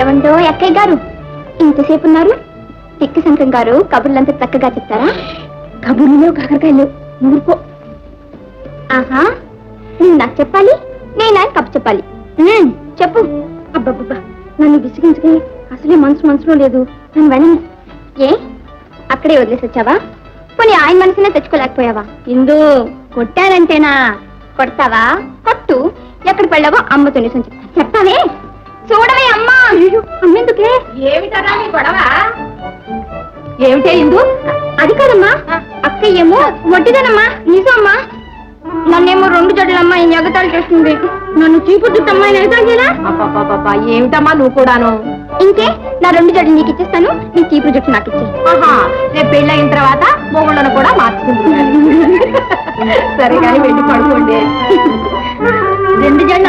ఏమంటో అక్కయ్య గారు ఇంతసేపు ఉన్నారు? తిక్కు శంకరం గారు కబుర్లంతా చక్కగా చెప్తారా? కబుర్లు కాకరకాయలు ఊరుకో. ఆహా, నువ్వు నాకు చెప్పాలి, నేను ఆయన కబు చెప్పాలి. చెప్పు. అబ్బబ్బబ్బా, నన్ను విసిగించుకుని అసలే మనసులో లేదు. నన్ను వెళ్ళను. ఏ అక్కడే వదిలేసి వచ్చావా? పోనీ ఆయన మనసునే తెచ్చుకోలేకపోయావా? ఇందు కొట్టానంటేనా? కొడతావా? కొట్టు. ఎక్కడికి వెళ్ళావో అమ్మతో నిజం చెప్తావే. చూడవే అమ్మా. అమ్మెందుకే? ఏమిటరా నీ గొడవ? ఏమిటే ఇందు? అది కాదమ్మా, అక్క ఏమో వడ్డీదనమ్మా. నిజమ్మా, నన్నేమో 2 జడలమ్మా ఈ ఎగతాళి చేస్తుంది. నన్ను చీపు చుట్టమ్మా ఎగతాళి చేయరా? ఏమిటమ్మా నువ్వు కూడాను? ఇంకే, నా 2 జడలు నీకు ఇచ్చేస్తాను, నీ చీపు జుట్టు నాకు ఇచ్చే. ఆహా, రేపు పెళ్ళయిన తర్వాత మొగుళ్ళను కూడా మార్చుకుంటున్నాను. సరే కానీ వెళ్ళి పడుకోండి. 2 జడలు